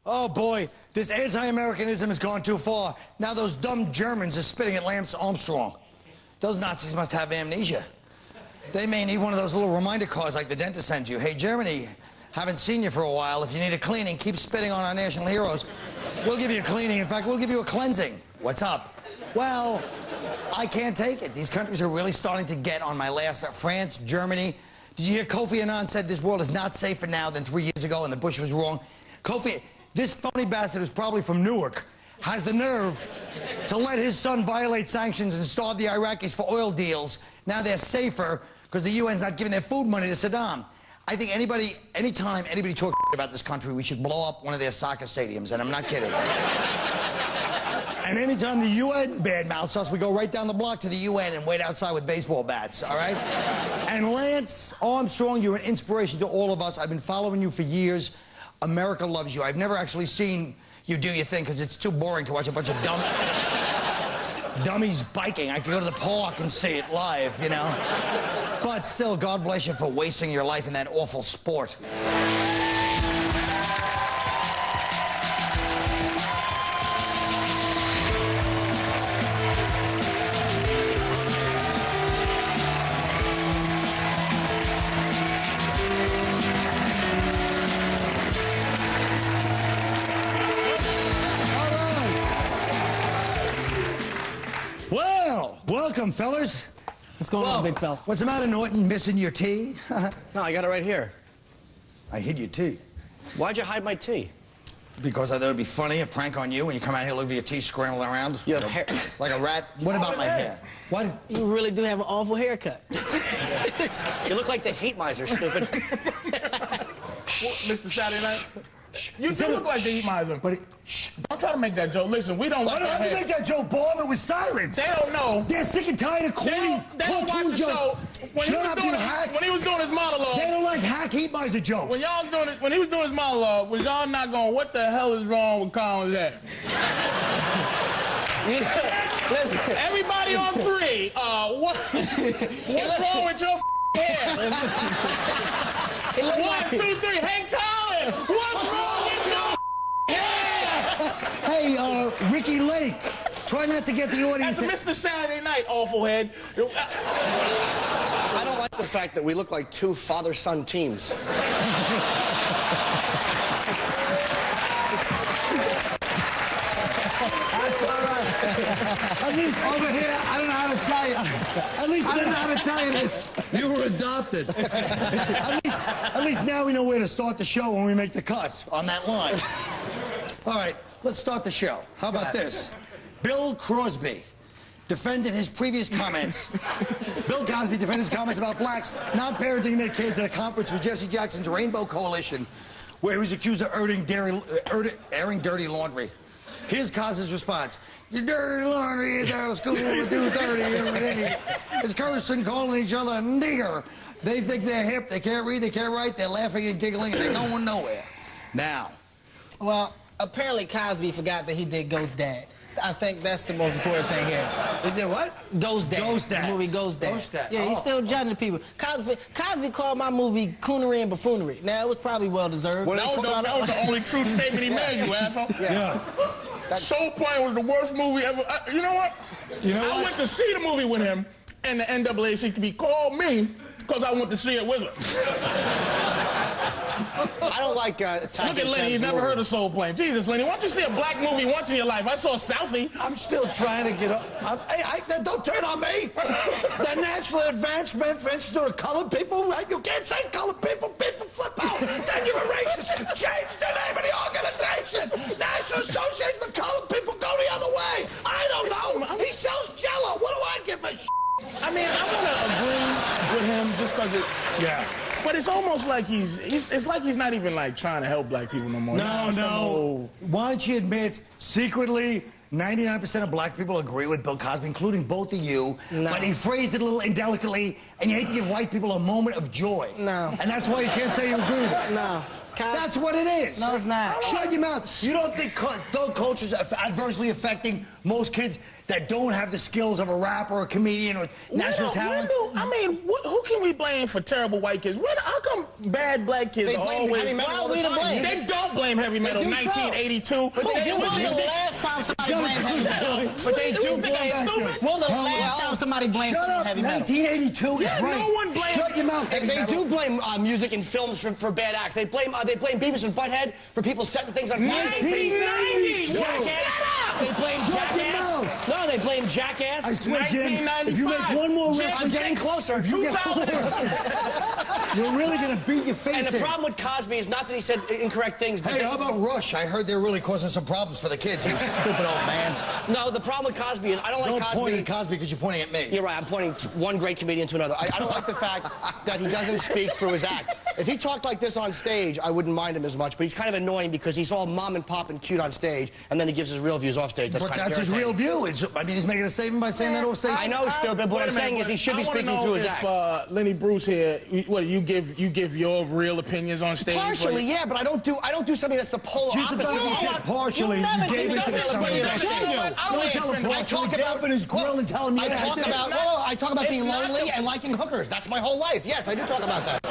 Oh, boy, this anti-Americanism has gone too far. Now those dumb Germans are spitting at Lance Armstrong. Those Nazis must have amnesia. They may need one of those little reminder cards like the dentist sends you. Hey, Germany, haven't seen you for a while. If you need a cleaning, keep spitting on our national heroes. We'll give you a cleaning. In fact, we'll give you a cleansing. What's up? Well, I can't take it. These countries are really starting to get on my last. France, Germany. Did you hear Kofi Annan said this world is not safer now than 3 years ago and the Bush was wrong? Kofi, this phony bastard who's probably from Newark has the nerve to let his son violate sanctions and starve the Iraqis for oil deals. Now they're safer because the UN's not giving their food money to Saddam. I think anytime anybody talks about this country, we should blow up one of their soccer stadiums, and I'm not kidding. And anytime the UN badmouths us, we go right down the block to the UN and wait outside with baseball bats, all right? And Lance Armstrong, you're an inspiration to all of us. I've been following you for years. America loves you. I've never actually seen you do your thing because it's too boring to watch a bunch of dummies biking. I could go to the park and see it live, you know? But still, God bless you for wasting your life in that awful sport. Welcome, fellas. What's going on, big fella? What's the matter, Norton? Missing your tea? No, I got it right here. I hid your tea. Why'd you hide my tea? Because I thought it'd be funny, a prank on you, when you come out here looking for your tea scrambling around. You have hair. Like a rat. What about my hair? What? You really do have an awful haircut. You look like the hate miser, stupid. Mr. Saturday Night? You do look like the heat miser. But don't try to make that joke. Listen, we don't like that. I don't have to make that joke, Bob. It was silence. They don't know. They're sick and tired of corny cartoon jokes. Shut up, you hack. When he was doing his monologue. They don't like hack heat miser jokes. When he was doing his monologue, was y'all not going, what the hell is wrong with Colin's head? Everybody on three, what's wrong with your hair? 1, 2, 3, hey Colin, what's wrong with your hair? Hey, Ricky Lake, try not to get the audience. That's Mr. Saturday Night, awful head. I don't like the fact that we look like two father-son teams. That's all right. At least over here, I don't know how to tell you. At least I don't know how to tell you this. You were adopted. At least now we know where to start the show when we make the cuts on that line. All right, let's start the show. How about this? Bill Crosby defended his previous comments. Bill Cosby defended his comments about blacks not parenting their kids at a conference with Jesse Jackson's Rainbow Coalition, where he was accused of airing dirty laundry. Here's Cosby's response. Your dirty laundry is out of school at 2:30 every day. It's cursing, calling each other a nigger. They think they're hip, they can't read, they can't write, they're laughing and giggling, and they're going nowhere. Now. Well, apparently Cosby forgot that he did Ghost Dad. I think that's the most important thing here. He did what? Ghost Dad. Ghost Dad. The movie Ghost Dad. Ghost Dad. Yeah, he's still judging people. Cosby called my movie coonery and buffoonery. Now, it was probably well-deserved. Well, that was the only true statement he made, you asshole. Yeah. Soul Plane was the worst movie ever. You know what? I went to see the movie with him, and the NAACP called me because I went to see it with him. I don't like Look at Lenny, he's never heard of Soul Plane. Jesus, Lenny, why don't you see a black movie once in your life? I saw Southie. I'm still trying to get up. Hey, don't turn on me. The National Advancement for Institute of Colored People, right? You can't say colored people. People flip out. Then you're a racist. Change the name of the organization. National Association of Colored People, go the other way. I don't know. He sells Jell-O. What do I give a I mean, I want to agree with him just because it... Yeah. But it's almost like it's like he's not even like trying to help black people no more. No. Why don't you admit, secretly, 99% of black people agree with Bill Cosby, including both of you, but he phrased it a little indelicately, and you hate to give white people a moment of joy. No. And that's why you can't say you agree with it. No. That's what it is. No, it's not. Shut your mouth. You don't think thug culture is adversely affecting most kids? that don't have the skills of a rapper or a comedian or natural talent? Who can we blame for terrible white kids? How come bad black kids They are blame always... heavy metal all the time. They don't blame heavy metal. 1982. When was the last time somebody blamed heavy metal? But they do blame stupid. When was the last time somebody blamed heavy metal? 1982 is right. No one blames... Shut your mouth, heavy They metal. do blame music and films for bad acts. They blame Beavis and Butthead for people setting things on fire. 1990. Jackass. They blame Jackass. No, they blame Jackass. I swear, Jim, 1995. if you make one more reference, I'm getting closer. if you get you're really gonna beat your face And the in. problem with Cosby is not that he said incorrect things, but Hey, how about Rush? I heard they're really causing some problems for the kids. You stupid old man. no, the problem with Cosby is I don't like Don't Cosby. point at Cosby because you're pointing at me. You're right. I'm pointing one great comedian to another. I don't like the fact that he doesn't speak through his act. If he talked like this on stage, I wouldn't mind him as much. But he's kind of annoying because he's all mom and pop and cute on stage, and then he gives his real views off stage. But that's his real view. I mean, he's making a statement by saying that off stage. I know, stupid. But what I'm saying is he should be speaking through his act. Lenny Bruce here, what you give your real opinions on stage? Partially, yeah, but I don't do something that's the polar Just opposite. about you said partially. You gave it to the son of a bitch. Don't tell him partially. Get up in his grill and tell him you I talk about being It's not lonely the- and liking hookers. That's my whole life. Yes, I do talk about that.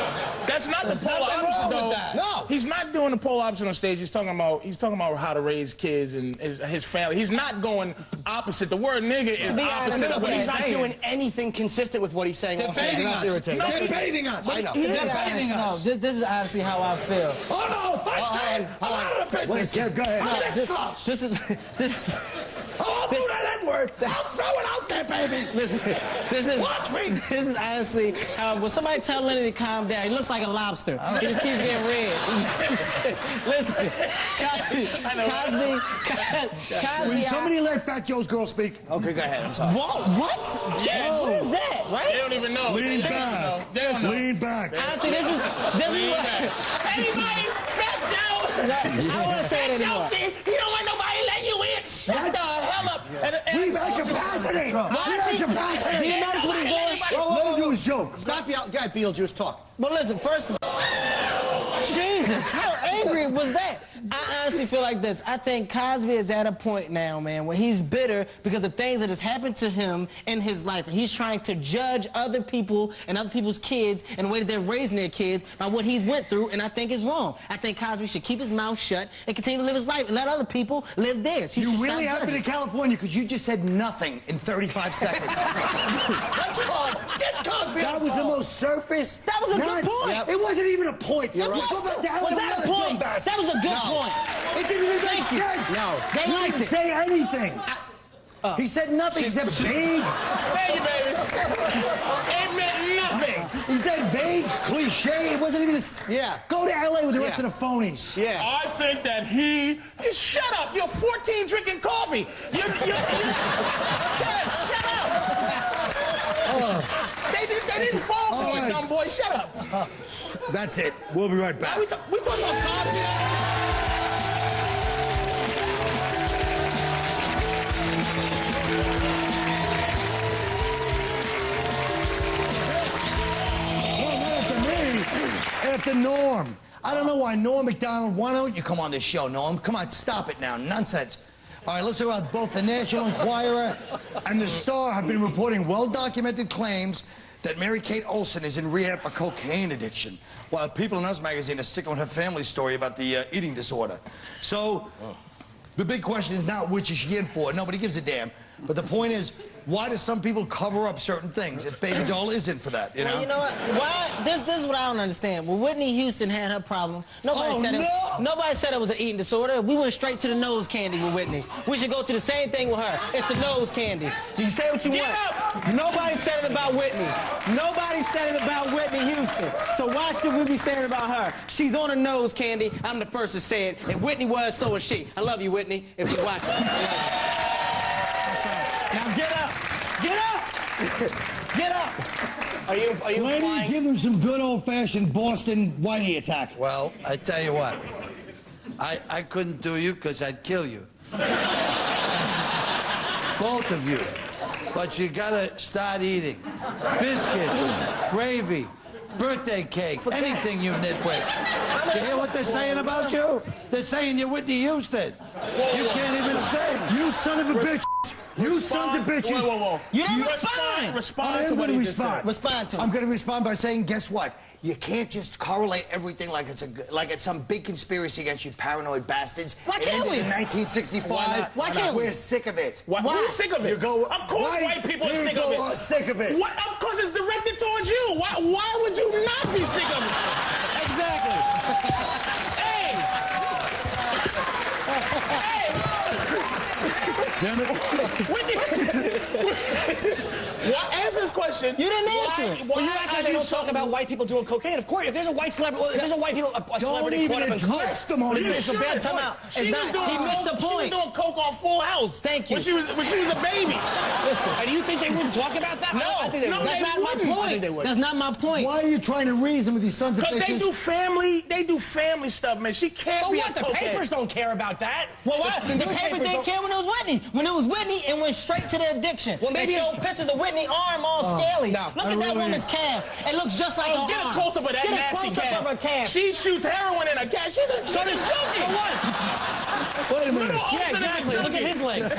That's not the polar nothing opposite, wrong with though. that. No. He's not doing the polar opposite on stage. He's talking about how to raise kids and his family. He's not going opposite. The word nigga is opposite of what But he's he's not saying. doing anything consistent with what he's saying. They're baiting us. Irritating. They're baiting us. I know. They're baiting No, us. this is honestly how I feel. Oh, no. I'm out of the business. Wait, go ahead. This I'll do that N-word. I'll throw it out there, baby. Listen, this is... Watch me. This is honestly how... When somebody tell Lenny to calm down, he looks like a lobster. He just keeps getting red. Listen, Cosby... Will somebody let Fat Joe's girl speak? Okay, go ahead. I'm sorry. What? Yes. What is that, right? They don't even know. Lean They don't back. know. They don't know. Lean back. Honestly, this is what... Anybody, Fat Joe. I don't want to say it anymore. He don't want nobody let you in. Shut the hell up. We've had capacity. We've had Do capacity. you notice what he's doing? Let him do his joke. Scott Beetlejuice, talk. But listen, first of all, Jesus, how angry was that? I honestly feel like this. I think Cosby is at a point now, man, where he's bitter because of things that has happened to him in his life. And he's trying to judge other people and other people's kids and the way that they're raising their kids by what he's went through, and I think is wrong. I think Cosby should keep his mouth shut and continue to live his life and let other people live theirs. He You should really stop have been in judging. California because you just said nothing in 35 seconds. That's called get Cosby. That was the most surface. That was a good nuts. point. It wasn't even a point. You're right. Go back to Was that a point? That was a good point. It didn't even make sense. No. They He liked didn't it. say anything. He said nothing except vague. Thank you, baby. It meant nothing. He said vague, cliche. It wasn't even a... Yeah. Go to L.A. with the rest Yeah. of the phonies. Yeah. I think that shut up. You're 14 drinking coffee. Shut up. They didn't fall for it, dumb boy. Shut up. That's it. We'll be right back. We talking about Cosby. No, not after me. After Norm. I don't know why Norm MacDonald, why don't you come on this show, Norm? Come on, stop it now. Nonsense. All right, let's talk about both the National Enquirer and the Star have been reporting well-documented claims that Mary-Kate Olsen is in rehab for cocaine addiction, while People in Us magazine is sticking with her family story about the eating disorder. So, the big question is not which is she in for. Nobody gives a damn. But the point is, why do some people cover up certain things if Baby Doll is in for that, you know? Well, you know what? Why? This is what I don't understand. When Whitney Houston had her problem, nobody said it was an eating disorder. We went straight to the nose candy with Whitney. We should go to the same thing with her. It's the nose candy. You can say what you want. Nobody said it about Whitney. Nobody said it about Whitney Houston. So why should we be saying it about her? She's on a nose candy. I'm the first to say it. If Whitney was, so is she. I love you, Whitney, if you're watching. Now get up! Get up! Get up! Are you Lenny, implying... give them some good old-fashioned Boston whitey attack. Well, I tell you what, I couldn't do you because I'd kill you. Both of you. But you gotta start eating. Biscuits, gravy, birthday cake, anything you nitwit. You hear what they're saying about you? They're saying you're Whitney Houston. You can't even sing. You son of a bitch! You sons of bitches. Whoa. You didn't respond. Respond to what he just said. Respond to it. I'm going to respond by saying, guess what? You can't just correlate everything like it's some big conspiracy against you paranoid bastards. Why can't we? In 1965. Why can't we? We're sick of it. Why? Who's sick of it? Of course white people are sick of it. Sick of it. What? Of course it's directed towards you. Why would you not be sick of it? Exactly. Hey! Damn it. Answer this question. You didn't answer it. Well, you act like they don't talk about white people doing cocaine. Of course, if there's a white celebrity, if there's a white people, a celebrity caught up in coke. Them on It's a bad time out. He missed the point. She was doing coke on Full House. Thank you. When she was a baby. Listen. And you think they wouldn't talk about that? No, I think they would. that's not my point. I think they would. That's not my point. Why are you trying to reason with these sons of bitches? Because they do family stuff, man. She can't So be what? a The cokehead. papers don't care about that. Well, what? The papers didn't care when it was Whitney. When it was Whitney, it went straight to the addiction. Well, maybe they showed pictures of Whitney's arm all scaly. no. Look at that woman's calf. It looks just like her arm. Get a close-up of that nasty Get a close-up of her calf. She shoots heroin in her calf. She's a junkie. For what? Wait a minute. Yeah, exactly. Look at his legs.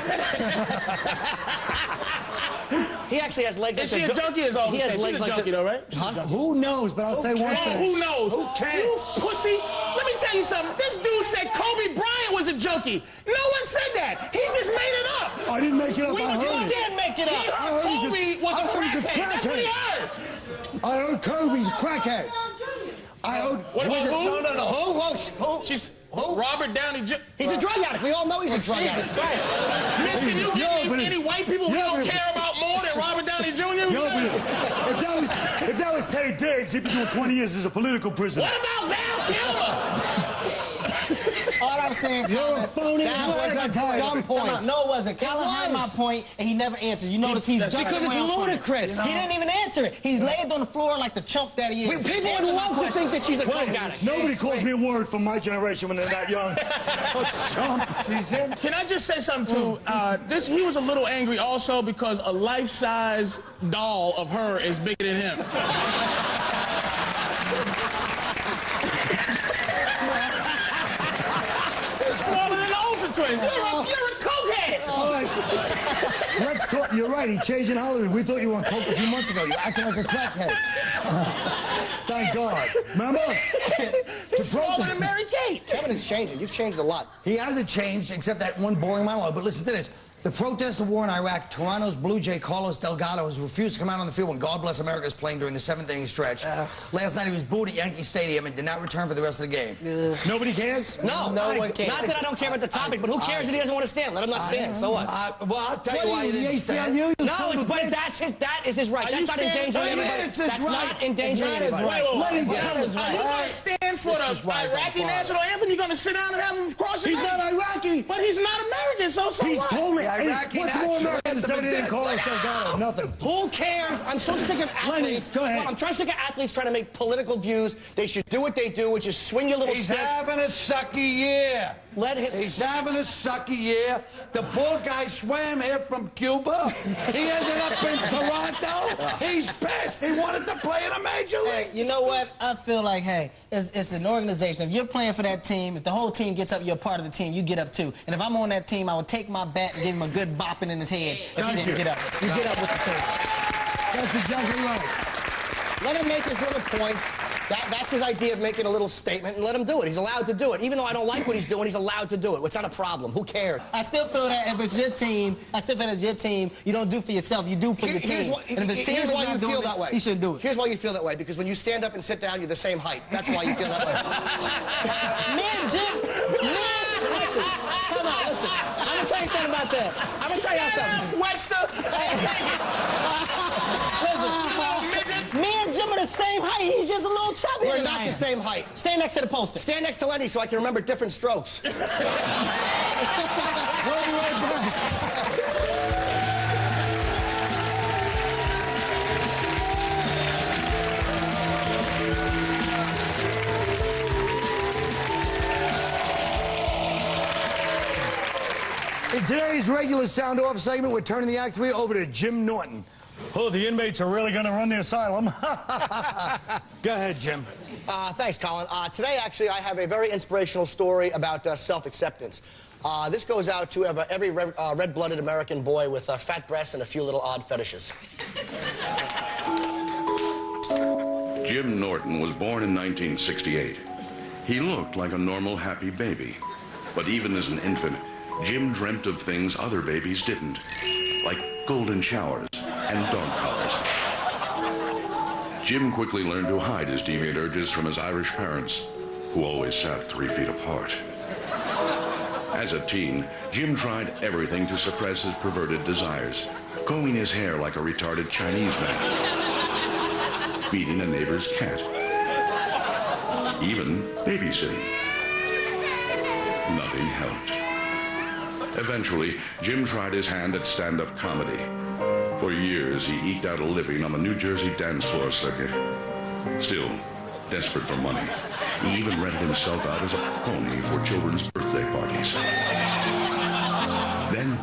He actually has legs like Is she a junkie? Is all he has legs She's a like junkie, though, right? Who knows? But I'll say one thing. Who knows? Who cares? You pussy. Let me tell you something. This dude said Kobe Bryant was a junkie. No one said that. He just made it up. I didn't make it up. I heard it. did make it up. He heard Kobe was a crackhead. That's what he heard. I heard Kobe's a crackhead. I heard. What about who? No. Who? She's Robert Downey Jr. He's a drug addict. We all know he's a drug addict. Miss, can you give me any white people we don't care about more than Robert Downey Jr.? If that was Tay Diggs, he'd be doing 20 years as a political prisoner. What about Val Kilmer? All I'm saying, You're a phony. That was a dumb point. No, it wasn't. Colin heard my point, and he never answered. You notice he's Because it's ludicrous. He didn't even answer it. He's laid on the floor like the chump that he is. People would love to think that she's a coke addict. Nobody calls me a word from my generation when they're that young. She's in. Can I just say something too? He was a little angry also because a life-size doll of her is bigger than him. Smaller than the Olsen twins. You're a cokehead. All right. Let's talk. You're right. He changed in Hollywood. We thought you were on coke a few months ago. You're acting like a crackhead. Thank God. Remember? He's smaller than Mary Kate. Kevin is changing. You've changed a lot. He hasn't changed except that one boring monologue. But listen to this. The protest of war in Iraq, Toronto's Blue Jay Carlos Delgado has refused to come out on the field when God Bless America is playing during the 7th inning stretch. Last night he was booed at Yankee Stadium and did not return for the rest of the game. Nobody cares? No one cares. Not that I don't care about the topic, but who cares that he doesn't want to stand? Let him not stand. So what? Well, I'll tell you why he didn't stand. No, but that is his right. That's not endangering anybody. That's not endangering anybody. Let him Are you going to stand for the Iraqi national anthem? You're going to sit down and have him cross his He's not Iraqi. But he's not American, so He's what? totally Iraqi. What's more American than 7th inning Carlos Delgado? Nothing. Who cares? I'm so sick of athletes. Lenny, go ahead. I'm trying to sick of athletes trying to make political views. They should do what they do, which is swing your little He's stick. having a sucky year. Let him. He's having a sucky year. The poor guy swam here from Cuba. He ended up in Toronto. He's pissed. He wanted to play in a major league. You know what? I feel like, hey, it's an organization. If you're playing for that team, if the whole team gets up, you're a part of the team, you get up too. And if I'm on that team, I would take my bat and give him a good bopping in his head if he didn't get up. You get up with the team. That's exactly right. Let him make his little point. That's his idea of making a little statement, and let him do it. He's allowed to do it. Even though I don't like what he's doing, he's allowed to do it. It's not a problem. Who cares? I still feel that if it's your team, you don't do for yourself, you do for your team. Here's why you feel that way. He shouldn't do it. Here's why you feel that way, because when you stand up and sit down, you're the same height. That's why you feel that way. Me and Jim, come on, listen. I'm going to tell you something about that. I'm going to tell y'all something. Webster. Me and Jim are the same height. He's just a little chubby. We're not the same height. Stand next to the poster. Stand next to Lenny so I can remember different strokes. We'll be right back. In today's regular Sound Off segment, we're turning the Act 3 over to Jim Norton. Oh, the inmates are really going to run the asylum. Go ahead, Jim. Thanks, Colin. Today, actually, I have a very inspirational story about self-acceptance. This goes out to every red-blooded American boy with fat breasts and a few little odd fetishes. Jim Norton was born in 1968. He looked like a normal, happy baby. But even as an infant, Jim dreamt of things other babies didn't, like golden showers and dog collars. Jim quickly learned to hide his deviant urges from his Irish parents, who always sat 3 feet apart. As a teen, Jim tried everything to suppress his perverted desires, combing his hair like a retarded Chinese man, feeding a neighbor's cat, even babysitting. Nothing helped. Eventually, Jim tried his hand at stand-up comedy. For years, he eked out a living on the New Jersey dance floor circuit. Still, desperate for money, he even rented himself out as a pony for children's birthday parties. Then,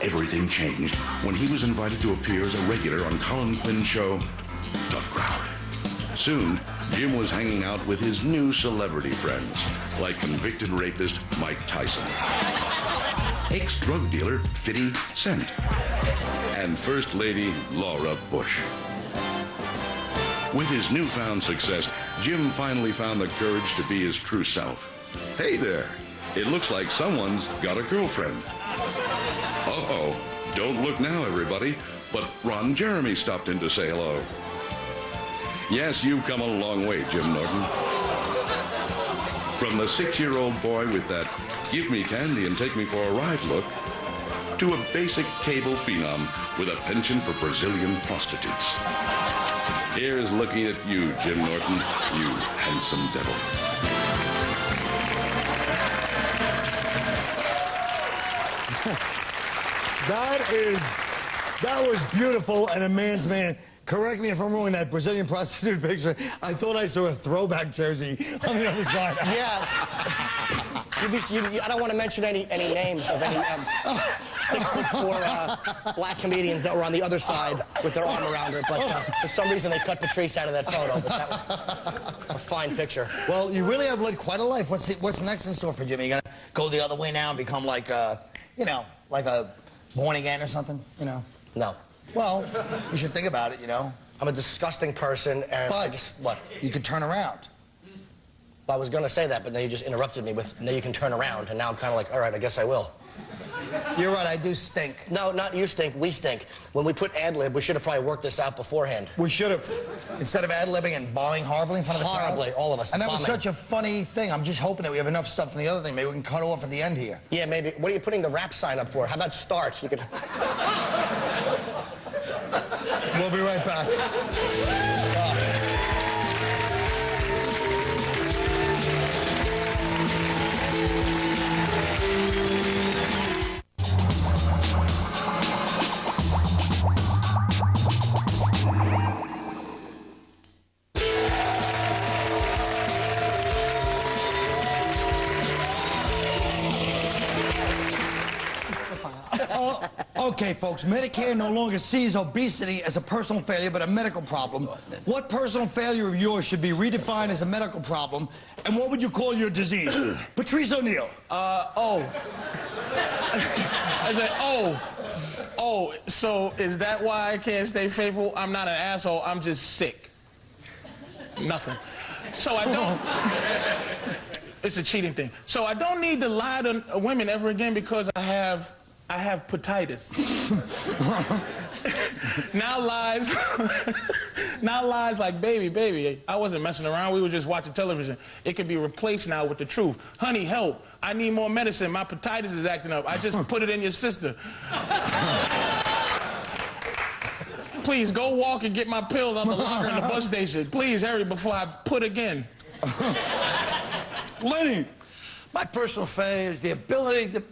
everything changed when he was invited to appear as a regular on Colin Quinn's show, Tough Crowd. Soon, Jim was hanging out with his new celebrity friends, like convicted rapist Mike Tyson, ex-drug dealer 50 Cent, and First Lady Laura Bush. With his newfound success, Jim finally found the courage to be his true self. Hey there, it looks like someone's got a girlfriend. Uh-oh, don't look now, everybody, but Ron Jeremy stopped in to say hello. Yes, you've come a long way, Jim Norton. From the 6-year-old boy with that give me candy and take me for a ride look, to a basic cable phenom with a penchant for Brazilian prostitutes. Here's looking at you, Jim Norton, you handsome devil. That was beautiful and a man's man. Correct me if I'm wrong, that Brazilian prostitute picture, I thought I saw a throwback jersey on the other side. Yeah. I don't want to mention any names of any 6'4" black comedians that were on the other side with their arm around her, but for some reason they cut Patrice out of that photo, but that was a fine picture. Well, you really have led quite a life. What's next in store for Jimmy? You gonna go the other way now and become like like a born again or something, No. Well, you should think about it, I'm a disgusting person, and But you could turn around. I was going to say that, but then you just interrupted me with, now you can turn around, and now I'm kind of like, all right, I guess I will. You're right, I do stink. No, not you stink, we stink. When we put ad-lib, we should have probably worked this out beforehand. We should have. Instead of ad-libbing and bombing horribly in front of the crowd. Horribly, all of us. And that was such a funny thing. I'm just hoping that we have enough stuff from the other thing. Maybe we can cut off at the end here. Yeah, maybe. What are you putting the rap sign up for? How about start? You could... We'll be right back. Okay, folks, Medicare no longer sees obesity as a personal failure, but a medical problem. What personal failure of yours should be redefined as a medical problem, and what would you call your disease? Patrice O'Neill. I said, so is that why I can't stay faithful? I'm not an asshole, I'm just sick. Nothing. So I don't... It's a cheating thing. So I don't need to lie to women ever again because I have Patrice. Now lies like, baby, I wasn't messing around. We were just watching television. It can be replaced now with the truth. Honey, help. I need more medicine. My Patrice is acting up. I just put it in your sister. Please, go walk and get my pills out the locker in the bus station. Please, hurry before I put again. Lenny, my personal failure is the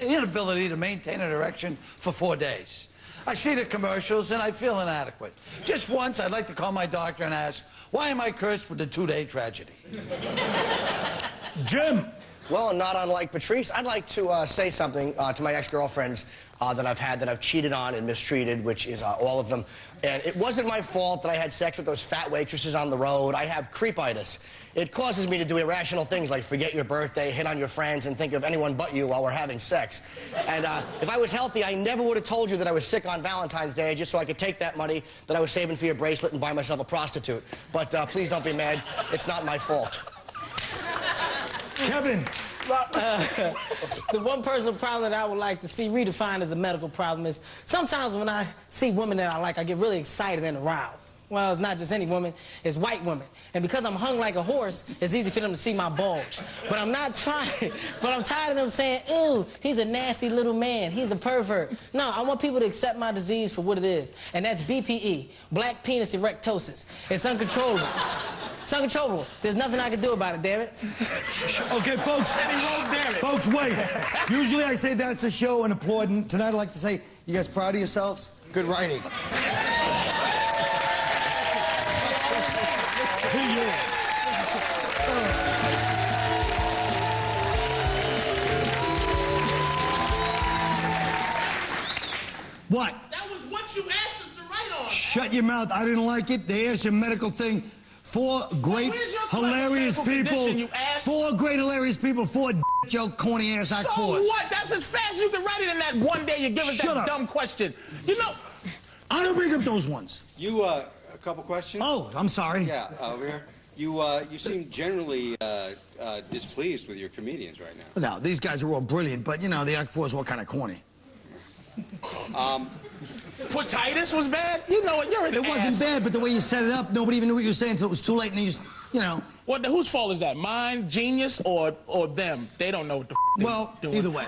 inability to maintain an erection for 4 days. I see the commercials and I feel inadequate. Just once, I'd like to call my doctor and ask, why am I cursed with a 2-day tragedy? Jim. Well, and not unlike Patrice, I'd like to say something to my ex-girlfriends that I've cheated on and mistreated, which is all of them. And it wasn't my fault that I had sex with those fat waitresses on the road. I have creepitis. It causes me to do irrational things like forget your birthday, hit on your friends, and think of anyone but you while we're having sex. And if I was healthy, I never would have told you that I was sick on Valentine's Day just so I could take that money that I was saving for your bracelet and buy myself a prostitute. But please don't be mad. It's not my fault. Kevin. The one personal problem that I would like to see redefined as a medical problem is sometimes when I see women that I like, I get really excited and aroused. Well, it's not just any woman, it's white women. And because I'm hung like a horse, it's easy for them to see my bulge. But I'm not trying, but I'm tired of them saying, ew, he's a nasty little man, he's a pervert. No, I want people to accept my disease for what it is. And that's BPE, black penis erectosis. It's uncontrollable. It's uncontrollable. There's nothing I can do about it, damn it. Okay, folks. Folks, wait. Usually I say that's a show and applaud. And tonight I'd like to say, you guys proud of yourselves? Good writing. What? That was what you asked us to write on. Shut your mouth. I didn't like it. They asked you a medical thing. Four great, hilarious people. Four great, hilarious people. Four joke, corny ass act So what? That's as fast as you can write it in that one day you give us that dumb question. You know. I don't bring up those ones. You, a couple questions? Oh, I'm sorry. Yeah, over here. You seem generally displeased with your comedians right now. No, these guys are all brilliant, but, you know, the Act 4 is all kind of corny. Titus was bad? You know what? You're an It wasn't bad, but the way you set it up, nobody even knew what you were saying until it was too late, and you just, you know. Whose fault is that? Mine, Genius, or them? They don't know what the f they're doing. Well, either way.